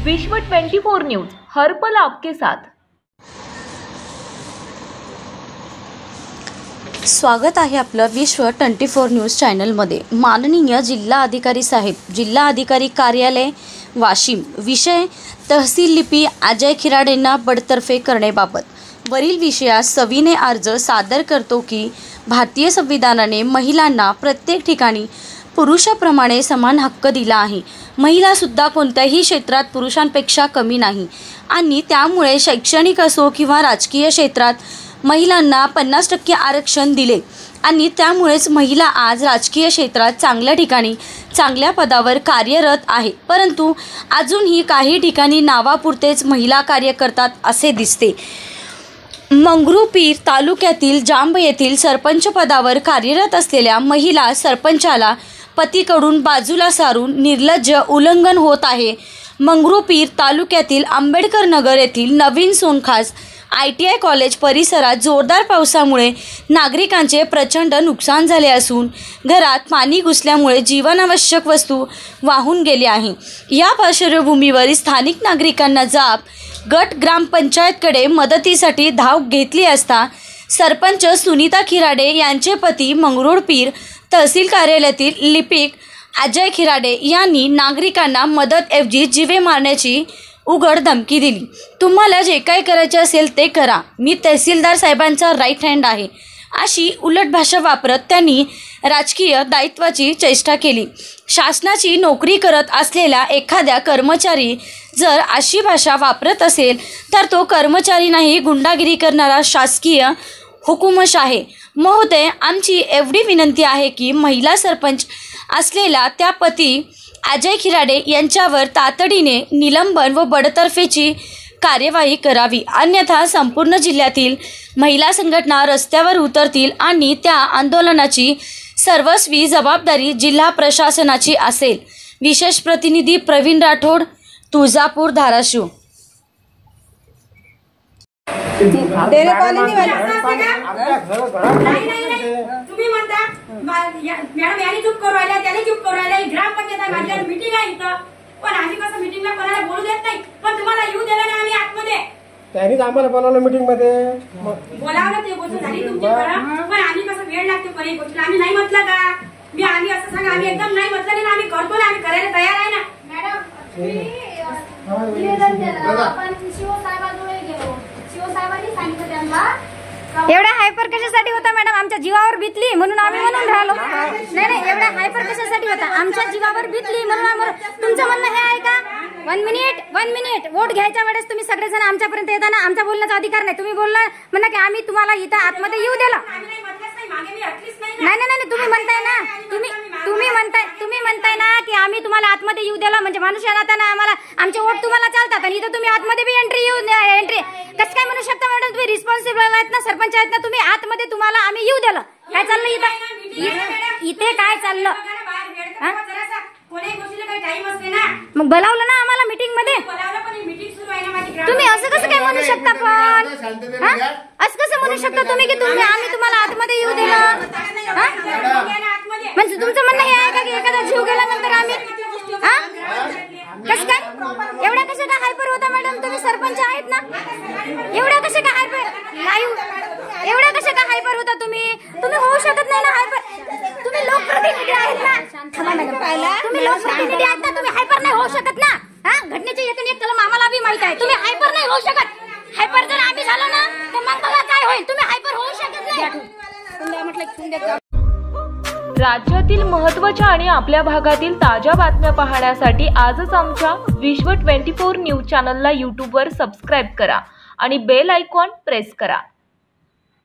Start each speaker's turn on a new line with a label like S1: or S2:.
S1: विश्व 24 न्यूज हर पल आपके साथ।
S2: स्वागत आहे आपलं विश्व 24 न्यूज चॅनलमध्ये। माननीय जिल्हा अधिकारी साहेब, जिल्हा अधिकारी कार्यालय वाशिम, विषय तहसील लिपी अजय खिराडेंना बडतर्फे करण्याबाबत वरील विषयास सविनय अर्ज सादर करतो की भारतीय संविधानाने महिलांना प्रत्येक ठिकाणी पुरुषाप्रमाणे समान हक्क दिला आहे। महिला सुद्धा कोणत्याही क्षेत्रात पुरुषांपेक्षा कमी नाही आणि त्यामुळे शैक्षणिक असो किंवा राजकीय क्षेत्रात महिलांना 50% आरक्षण दिले आणि त्यामुळेच महिला आज राजकीय क्षेत्रात चांगल्या ठिकाणी चांगल्या पदावर कार्यरत आहे। परंतु अजूनही काही ठिकाणी नावापुरतेच महिला कार्य करतात असे दिसते। मंगरुळपीर तालुक्यातील जांब येथील सरपंच पदावर कार्यरत असलेल्या महिला सरपंचाला पतीकडून बाजूला सारून निर्लज्ज उल्लंघन होत आहे। मंगरुळपीर तालुक्यातील आंबेडकर नगर येथील नवीन सोनखास ITI कॉलेज परिसरात जोरदार पावसामुळे नागरिकांचे प्रचंड नुकसान झाले असून घरात पाणी घुसल्यामुळे जीवनावश्यक वस्तू वाहून गेली आहे। या पार्श्वभूमीवर स्थानिक नागरिकांना जाब गट ग्रामपंचायतकडे मदतीसाठी धाव घेतली असता सरपंच सुनीता खिराडे यांचे पती मंगरुळपीर तहसील कार्यालयातील लिपिक अजय खिराडे यांनी नागरिकांना मदतऐवजी जीवे मारण्याची उघड धमकी दिली। तुम्हाला जे काही करायचे असेल ते करा, मी तहसीलदार साहेबांचा राईट हँड आहे अशी उलट भाषा वापरत त्यांनी राजकीय दायित्वाची चेष्टा केली। शासनाची नोकरी करत असलेला एखाद्या कर्मचारी जर अशी भाषा वापरत असेल तर तो कर्मचारी नाही, गुंडागिरी करणारा शासकीय हुकूमश आहे। महोदय, आमची एवढी विनंती आहे की महिला सरपंच असलेला त्या पती अजय खिराडे यांच्यावर तातडीने निलंबन व बडतर्फीची कार्यवाही करावी, अन्यथा संपूर्ण जिल्ह्यातील महिला संघटना रस्त्यावर उतरतील आणि त्या आंदोलनाची सर्वस्वी जबाबदारी जिल्हा प्रशासनाची असेल। विशेष प्रतिनिधी प्रवीण राठोड, तुळजापूर, धाराशिव।
S3: तुम्ही म्हणता मॅडम याने चूक करू राहिल्या, त्याने चूक करू राहिल्या, ग्रामपंचायत माझ्या मीटिंग आहे इथं, पण आम्ही कसं मीटिंगला कोणाला बोलू देत नाही, पण तुम्हाला येऊ दिलं नाही आम्ही आतमध्ये।
S4: त्यांनीच आम्हाला बोलावलं मीटिंग मध्ये,
S3: बोलावलं ते गोष्ट झाली तुमची बरं, पण आम्ही कसं वेळ लागतो कोणी गोष्टीला, आम्ही नाही म्हटलं का? मी आम्ही असं सांगा, आम्ही एकदम नाही म्हटलं नाही, आम्ही करतो ना, आम्ही करायला तयार आहे ना मॅडम।
S5: निवेदन केलं आपण शिवसाहेबांजवळ गेलो, शिवसाहेबांनी सांगितलं त्यांना
S6: एवढा हायपर कशासाठी होता मॅडम? आमच्या जीवावर बितली म्हणून आम्ही म्हणून राहिलो। नाही एवढा हायपर कशासाठी होता? आमच्या जीवावर बितली म्हणून आम्ही। तुमचं म्हणणं हे आहे का? 1 मिनिट वोट घ्यायच्या वेळेस तुम्ही सगळेजण आमच्यापर्यंत येताना आमचा बोलण्याचा अधिकार नाही, तुम्ही बोलला म्हणा की आम्ही तुम्हाला इथं आतमध्ये येऊ दिलं नाही, तुम्ही म्हणताय ना, तुम्ही म्हणताय ना की आम्ही तुम्हाला आतमध्ये येऊ दिलं, म्हणजे माणूस या नात्यानं आम्हाला आमचे वोट तुम्हाला चालतात आणि इथं तुम्ही आतमध्ये बी एंट्री कसं काय म्हणू शकता मॅडम? तुम्ही रिस्पॉन्सिबल आहेत ना, सरपंच आहेत ना, तुम्ही आतमध्ये तुम्हाला आम्ही येऊ दिलं। काय चाललं इथे काय चाललं? मग बोलावलं ना आम्हाला मीटिंग मध्ये, तुम्ही असं कसं काय म्हणू शकता? पण असं कसं म्हणू शकता तुम्ही की आम्ही तुम्हाला आतमध्ये येऊ दिलं? म्हणजे तुमचं म्हणणं हे आहे का की एखादा जीव गेल्यानंतर आम्ही कसं काय? एवढा कसं काय हायपर होता मॅडम? तुम्ही सरपंच आहेत ना, एवढा कसं काय हायपर नाही? एवढा कसं काय हायपर होता तुम्ही होऊ शकत नाही ना हायपर। तुम्ही लोकप्रतिनिधी आहेत ना, तुम्ही लोकप्रतिनिधी आहेत ना, तुम्ही हायपर नाही होऊ शकत ना। घटनेचे एकूण एक कलम आम्हाला बी माहित आहे, तुम्ही हायपर नाही होऊ शकत। हायपर जर आम्ही झालो ना तर मग बघा काय होईल, तुम्ही हायपर होऊ शकत नाही।
S1: राज्यातील महत्त्वाच्या आणि आपल्या भागातील ताज्या बातम्या पाहण्यासाठी आजच आमच्या विश्व 24 न्यूज चॅनलला YouTubeवर सबस्क्राईब करा आणि बेल आयकॉन प्रेस करा।